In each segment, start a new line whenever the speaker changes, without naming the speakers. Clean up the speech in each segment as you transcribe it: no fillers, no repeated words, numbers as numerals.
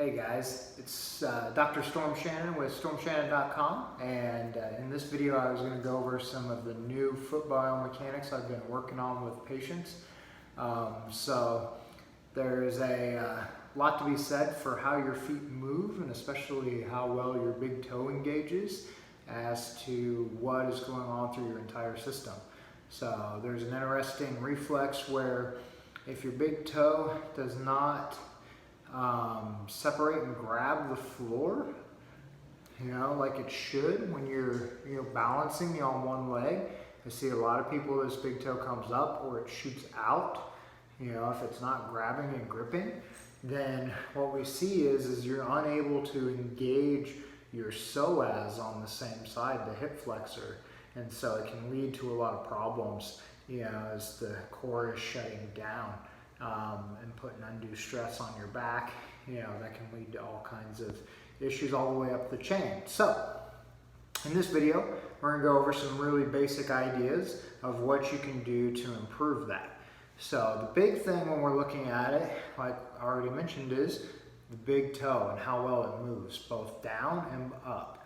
Hey guys, it's Dr. Storm Shannon with stormshannon.com, and in this video I was going to go over some of the new foot biomechanics I've been working on with patients. So there's a lot to be said for how your feet move, and especially how well your big toe engages as to what is going on through your entire system. So there's an interesting reflex where if your big toe does not separate and grab the floor, like it should when you're balancing on one leg. I see a lot of people, this big toe comes up or it shoots out. If it's not grabbing and gripping, then what we see is you're unable to engage your psoas on the same side, the hip flexor, and so it can lead to a lot of problems as the core is shutting down. And putting undue stress on your back, that can lead to all kinds of issues all the way up the chain. So, in this video, we're going to go over some really basic ideas of what you can do to improve that. So, the big thing when we're looking at it, like I already mentioned, is the big toe and how well it moves, both down and up.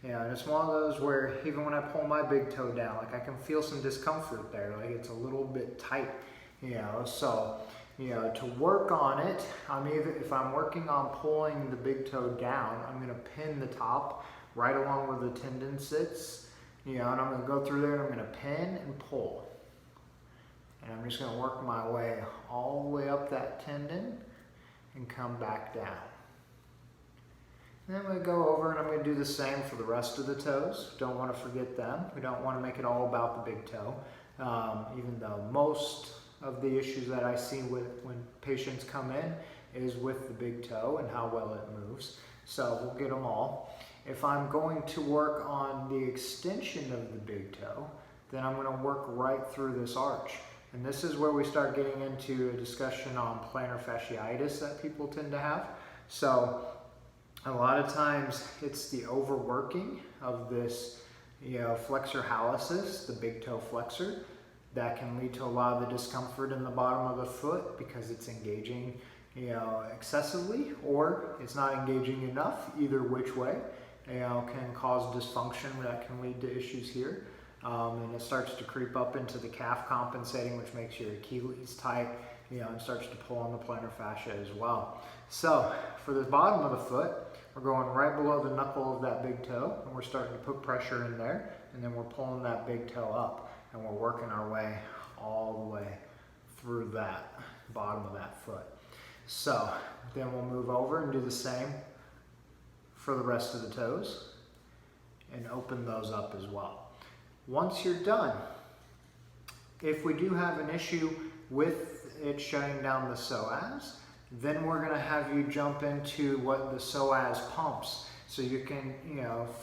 And it's one of those where even when I pull my big toe down, like I can feel some discomfort there, like it's a little bit tight, So, to work on it, if I'm working on pulling the big toe down, I'm going to pin the top right along where the tendon sits, and I'm going to go through there and I'm going to pin and pull. And I'm just going to work my way all the way up that tendon and come back down. Then I'm going to go over and I'm going to do the same for the rest of the toes. Don't want to forget them. We don't want to make it all about the big toe, even though most of the issues that I see when patients come in is with the big toe and how well it moves. So we'll get them all. If I'm going to work on the extension of the big toe, then I'm going to work right through this arch. And this is where we start getting into a discussion on plantar fasciitis that people tend to have. So a lot of times it's the overworking of this, flexor hallucis, the big toe flexor, that can lead to a lot of the discomfort in the bottom of the foot because it's engaging, excessively, or it's not engaging enough. Either which way, can cause dysfunction that can lead to issues here. And it starts to creep up into the calf compensating, which makes your Achilles tight, and starts to pull on the plantar fascia as well. So for the bottom of the foot, we're going right below the knuckle of that big toe, and we're starting to put pressure in there, and then we're pulling that big toe up, and we're working our way all the way through that bottom of that foot. So then we'll move over and do the same for the rest of the toes and open those up as well. Once you're done, if we do have an issue with it shutting down the psoas, then we're going to have you jump into what the psoas pumps. So you can,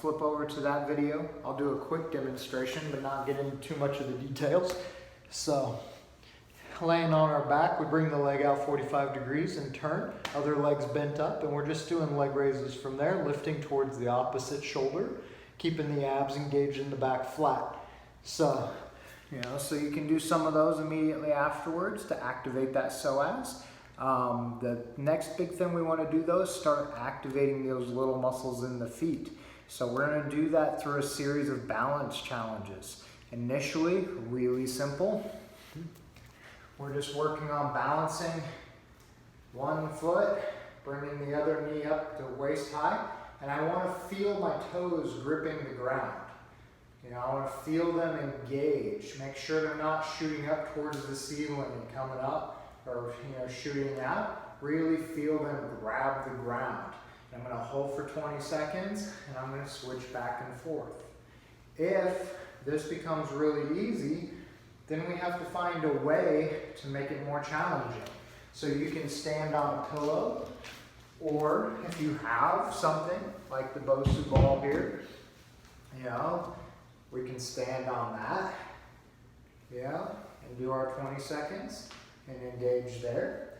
flip over to that video. I'll do a quick demonstration, but not get into too much of the details. So, laying on our back, we bring the leg out 45 degrees and turn. Other leg's bent up, and we're just doing leg raises from there, lifting towards the opposite shoulder, keeping the abs engaged in the back flat. So, so you can do some of those immediately afterwards to activate that psoas. The next big thing we want to do though is start activating those little muscles in the feet. So we're going to do that through a series of balance challenges. Initially, really simple. We're just working on balancing one foot, bringing the other knee up to waist high, and I want to feel my toes gripping the ground. I want to feel them engage. Make sure they're not shooting up towards the ceiling and coming up, or shooting out. Really feel them grab the ground. I'm going to hold for 20 seconds and I'm going to switch back and forth. If this becomes really easy, then we have to find a way to make it more challenging. So you can stand on a pillow, or if you have something like the Bosu ball here, we can stand on that, and do our 20 seconds and engage there.